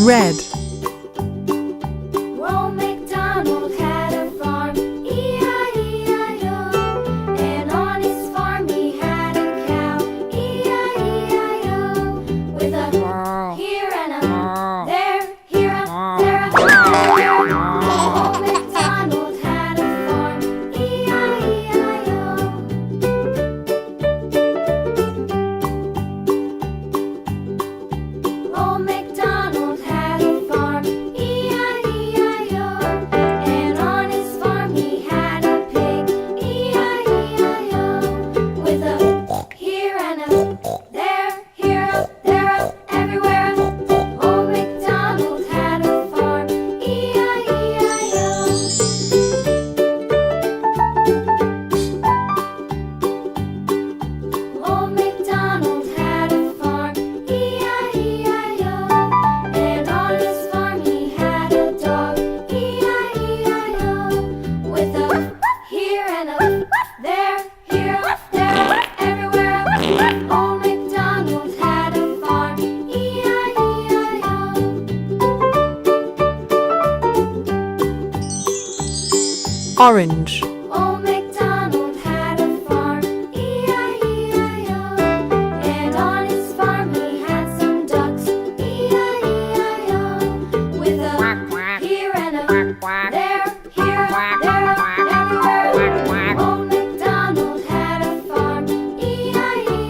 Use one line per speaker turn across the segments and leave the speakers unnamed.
Red.
Old MacDonald had a farm, E-I-E-I-O. And on his farm he had a cow, E-I-E-I-O. With a here and a there, here a there, a there. Old MacDonald had a farm, E-I-E-I-O. Old MacDonald had a farm, E-I-E-I-O. And on his farm he had a pig, E-I-E-I-O. With a here and a there, here a there, a everywhere. Old MacDonald had a farm, E-I-E-I-O. Old MacDonald had a farm, E-I-E-I-O. And on his farm he had a dog, E-I-E-I-O. With a here and a there, here a there, everywhere. Old MacDonald had a farm, E-I-E-I-O.
Orange.
Old MacDonald had a farm, E-I-E-I-O. And on his farm he had some ducks, E-I-E-I-O. With a here and a there, here a there, everywhere. Old MacDonald had a farm, E-I-E-I-O.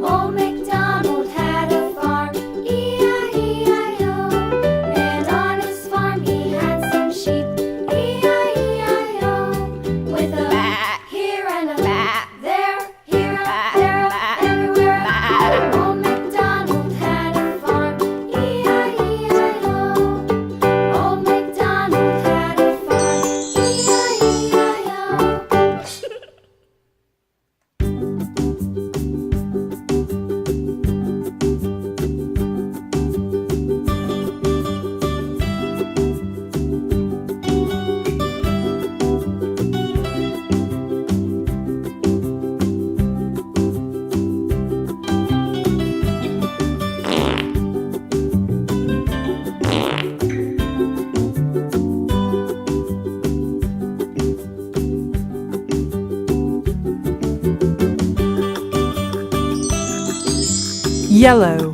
Old MacDonald had a farm, E-I-E-I-O. And on his farm he had some sheep, E-I-E-I-O. With a here and a there, here a there, everywhere. Old MacDonald had a farm, E-I-E-I-O. Old MacDonald had a farm,
Yellow.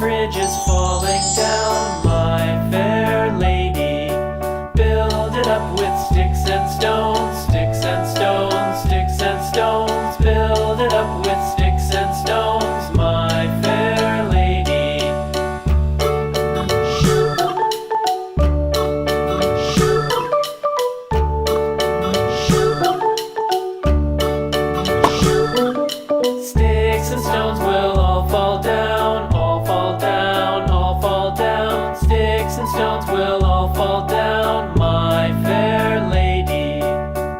bridge is falling down, my fair lady. Build it up with sticks and stones, sticks and stones, sticks and stones. Build it up with sticks and stones, my fair lady. Sticks and stones will all fall down, all fall down, all fall down. Sticks and stones will all fall down, my fair lady.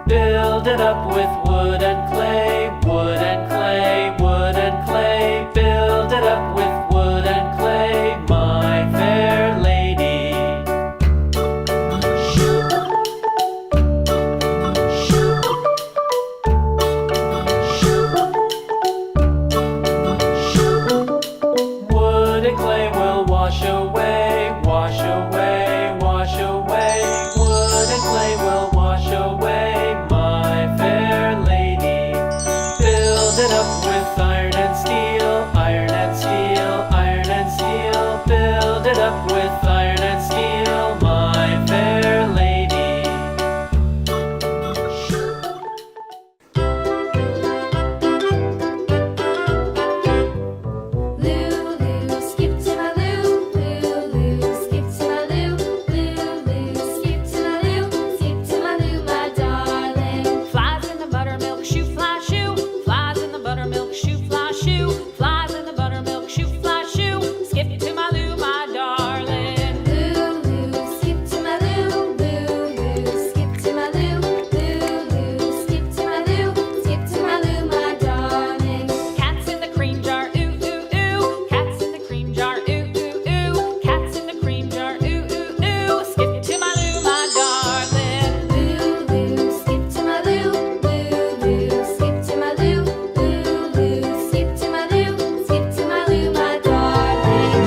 Build it up with wood and clay, wood and clay, wood and clay. Build it up with wood and clay, my fair lady. Wood and clay will wash away, wash away, wash away. Wood and clay will wash away, my fair lady. Build it up with iron and steel, iron and steel, iron and steel. Build it up with iron and steel, my fair lady.
Lulu, skip to my loo. Lulu, skip to my loo. Lulu, skip to my loo. Skip to my loo, my darling.
Flies in the buttermilk shoe, fly shoe. Flies in the buttermilk shoe, fly shoe. Flies in the buttermilk shoe, fly shoe. Skip to my loo, my darling.
Lulu, skip to my loo. Lulu, skip to my loo. Lulu, skip to my loo. Skip to my loo, my darling.
Cats in the cream jar, ooh ooh ooh. Cats in the cream jar, ooh ooh ooh. Cats in the cream jar, ooh ooh ooh. Skip to my loo, my darling.
Lulu, skip to my loo. Lulu, skip to my loo. Lulu, skip to my loo. Skip to my loo, my darling.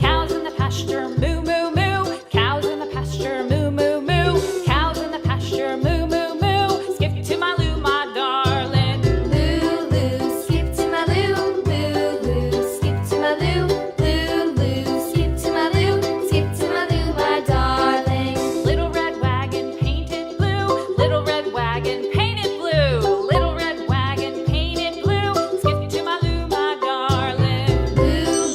Cows in the pasture, moo moo moo. Cows in the pasture, moo moo moo. Cows in the pasture, moo moo moo. Skip to my loo, my darling.
Lulu, skip to my loo. Lulu, skip to my loo. Lulu, skip to my loo. Skip to my loo, my darling.
Little red wagon painted blue. Little red wagon painted blue. Little red wagon painted blue. Skip to my loo, my darling.
Lulu,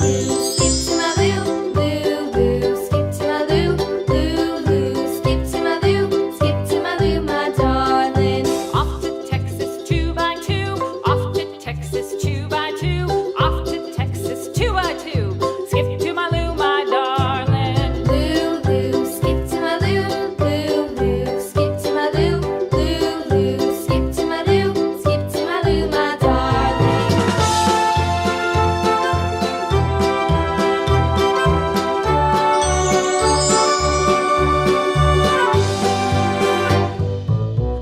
skip to my loo. Lulu, skip to my loo. Lulu, skip to my loo. Skip to my loo, my darling.
Off to Texas 2x2. Off to Texas 2x2. Off to Texas 2x2. Skip to my loo, my darling.
Lulu, skip to my loo. Lulu, skip to my loo. Lulu, skip to my loo. Skip to my loo, my darling.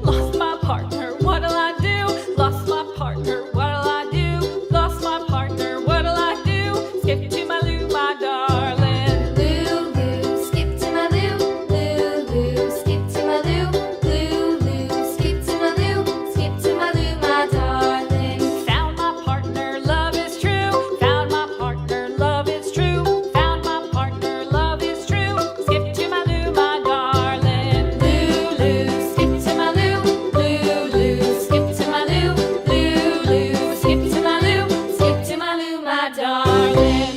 Lost my partner, what'll I do? Lost my partner, what'll I do? Lost my partner, what'll I do? Skip to my loo, my darling.
Lulu, skip to my loo. Lulu, skip to my loo. Lulu, skip to my loo. Skip to my loo, my darling.
Found my partner, love is true. Found my partner, love is true. Found my partner, love is true. Skip to my loo, my darling.
Lulu, skip to my loo. Lulu, skip to my loo. Lulu, skip to my loo. Skip to my loo, my darling.